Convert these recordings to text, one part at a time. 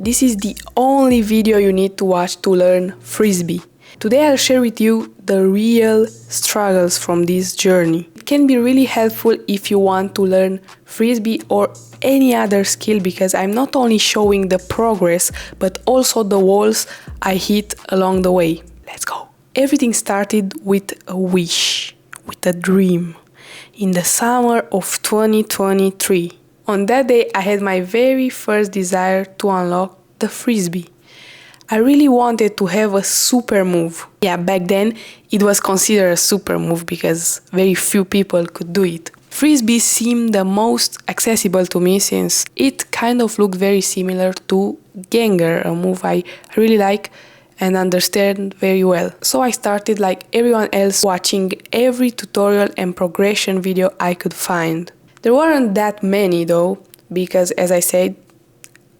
This is the only video you need to watch to learn Frisbee. Today I'll share with you the real struggles from this journey. It can be really helpful if you want to learn Frisbee or any other skill, because I'm not only showing the progress but also the walls I hit along the way. Let's go. Everything started with a wish, with a dream, in the summer of 2023. On that day I had my very first desire to unlock the Frisbee. I really wanted to have a super move. Yeah, back then it was considered a super move because very few people could do it. Frisbee seemed the most accessible to me since it kind of looked very similar to Ganger, a move I really like and understand very well. So I started like everyone else, watching every tutorial and progression video I could find. There weren't that many though, because as I said,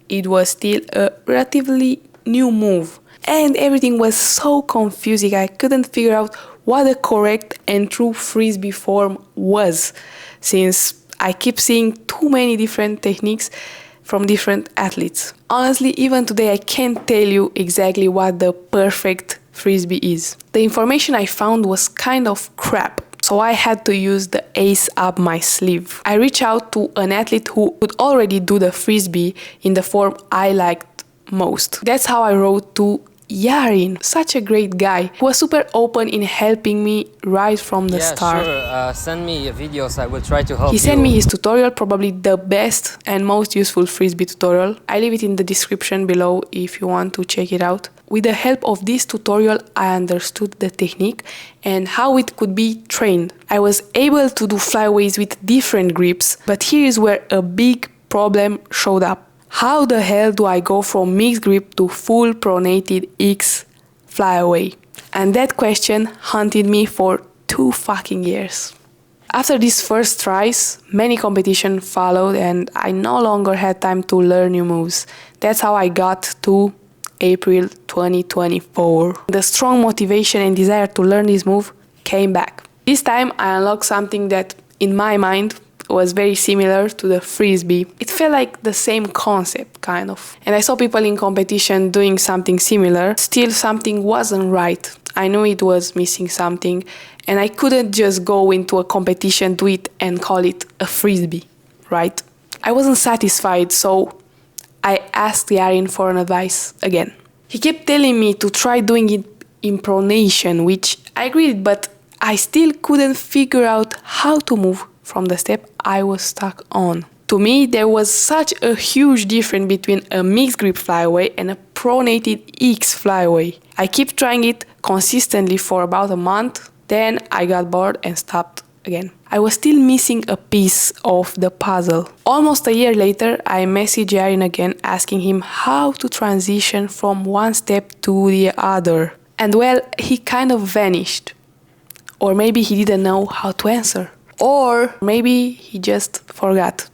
it was still a relatively new move. And everything was so confusing, I couldn't figure out what the correct and true Frisbee form was, since I keep seeing too many different techniques from different athletes. Honestly, even today I can't tell you exactly what the perfect Frisbee is. The information I found was kind of crap, so I had to use the ace up my sleeve. I reached out to an athlete who could already do the Frisbee in the form I liked most. That's how I wrote to Yarin, such a great guy, who was super open in helping me right from the start. Sure. Send me videos, I will try to help you. He sent me his tutorial, probably the best and most useful Frisbee tutorial. I leave it in the description below if you want to check it out. With the help of this tutorial, I understood the technique and how it could be trained. I was able to do flyaways with different grips, but here is where a big problem showed up. How the hell do I go from mixed grip to full pronated X flyaway? And that question haunted me for 2 fucking years. After these first tries, many competitions followed and I no longer had time to learn new moves. That's how I got to April 2024. The strong motivation and desire to learn this move came back. This time I unlocked something that, in my mind, was very similar to the Frisbee. It felt like the same concept, kind of. And I saw people in competition doing something similar. Still, something wasn't right. I knew it was missing something, and I couldn't just go into a competition, do it, and call it a Frisbee, right? I wasn't satisfied, so I asked Yarin for an advice again. He kept telling me to try doing it in pronation, which I agreed, but I still couldn't figure out how to move from the step I was stuck on. To me, there was such a huge difference between a mixed grip flyaway and a pronated X flyaway. I kept trying it consistently for about a month, then I got bored and stopped again. I was still missing a piece of the puzzle. Almost a year later, I messaged Yarin again, asking him how to transition from one step to the other. And well, he kind of vanished. Or maybe he didn't know how to answer. Or maybe he just forgot.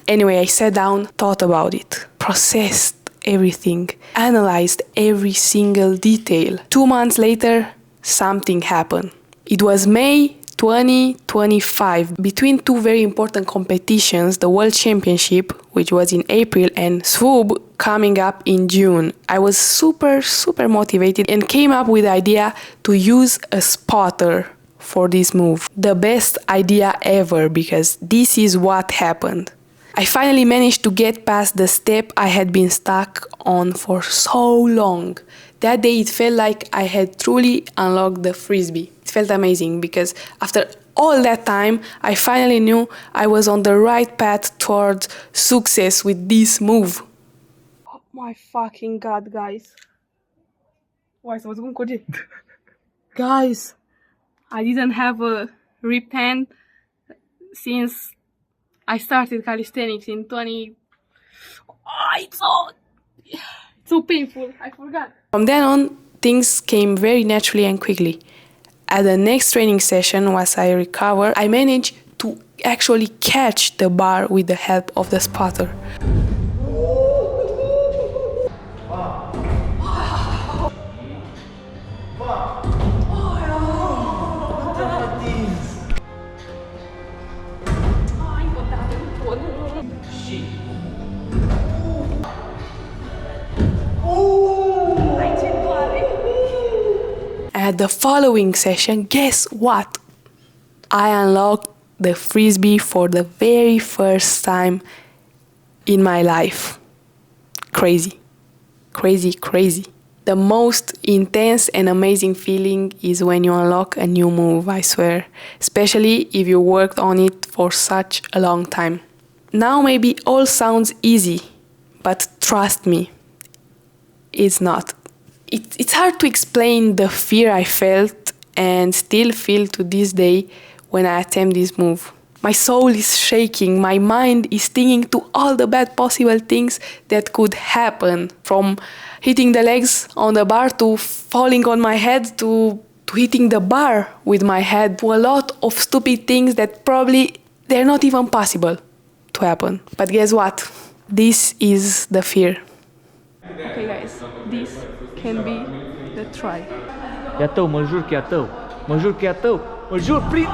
Anyway, I sat down, thought about it, processed everything, analyzed every single detail. 2 months later, something happened. It was May 2025. Between two very important competitions, the World Championship, which was in April, and SWOOB coming up in June, I was super motivated and came up with the idea to use a spotter for this move. The best idea ever, because this is what happened. I finally managed to get past the step I had been stuck on for so long. That day it felt like I had truly unlocked the Frisbee. It felt amazing because after all that time, I finally knew I was on the right path towards success with this move. Oh my fucking god, guys. Why să vă spun coge? Guys, I didn't have a ripped hand since I started calisthenics in 20... Oh, it's so painful, I forgot. From then on, things came very naturally and quickly. At the next training session, once I recovered, I managed to actually catch the bar with the help of the spotter. at the following session, guess what? I unlocked the Frisbee for the very first time in my life. Crazy. Crazy, crazy. The most intense and amazing feeling is when you unlock a new move, I swear. Especially if you worked on it for such a long time. Now maybe all sounds easy, but trust me, it's not. It's hard to explain the fear I felt and still feel to this day when I attempt this move. My soul is shaking, my mind is thinking to all the bad possible things that could happen, from hitting the legs on the bar to falling on my head to hitting the bar with my head, to a lot of stupid things that probably they're not even possible to happen. But guess what? This is the fear. Okay guys, this can be the try. E a tău, mă jur că e a tău. Mă jur că e a tău. Mă jur prin...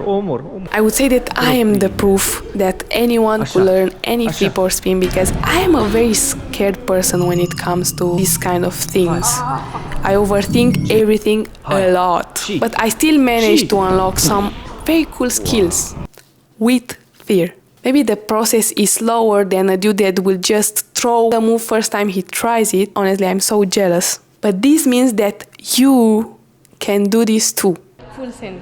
Omor. I would say that I am the proof that anyone could learn any flip or spin, because I am a very scared person when it comes to these kind of things. I overthink everything a lot, but I still manage to unlock some very cool skills with fear. Maybe the process is slower than a dude that will just throw the move first time he tries it. Honestly, I'm so jealous. But this means that you can do this too. Full send.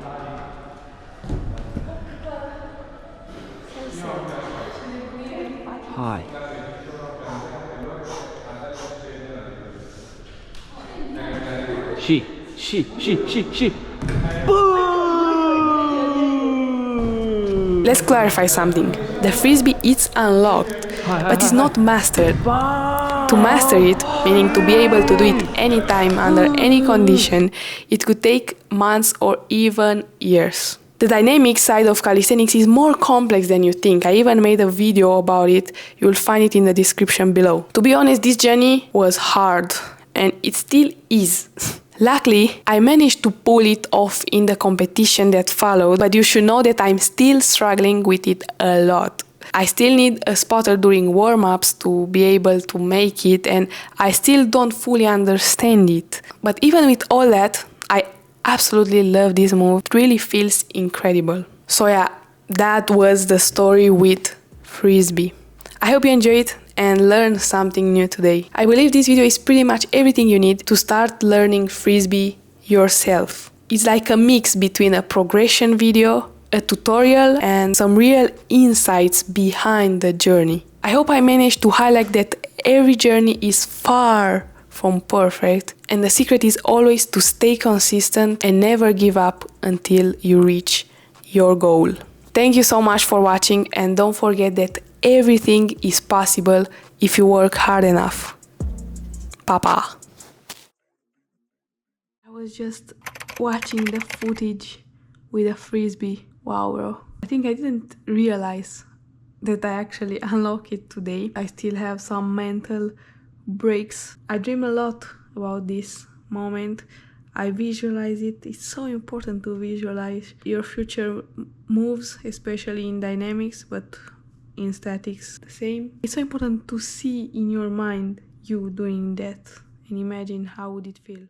Hai. Și. Let's clarify something. The Frisbee is unlocked, but it's not mastered. To master it, meaning to be able to do it anytime, under any condition, it could take months or even years. The dynamic side of calisthenics is more complex than you think. I even made a video about it. You'll find it in the description below. To be honest, this journey was hard, and it still is. Luckily, I managed to pull it off in the competition that followed, but you should know that I'm still struggling with it a lot. I still need a spotter during warm-ups to be able to make it, and I still don't fully understand it. But even with all that, I absolutely love this move. It really feels incredible. So yeah, that was the story with Frisbee. I hope you enjoyed and learned something new today. I believe this video is pretty much everything you need to start learning Frisbee yourself. It's like a mix between a progression video, a tutorial, and some real insights behind the journey. I hope I managed to highlight that every journey is far from perfect, and the secret is always to stay consistent and never give up until you reach your goal. Thank you so much for watching, and don't forget that everything is possible if you work hard enough. Papa. I was just watching the footage with a Frisbee. Wow, bro. I think I didn't realize that I actually unlocked it today. I still have some mental breaks. I dream a lot about this moment. I visualize it. It's so important to visualize your future moves, especially in dynamics, but in statics the same. It's so important to see in your mind you doing that and imagine how would it feel.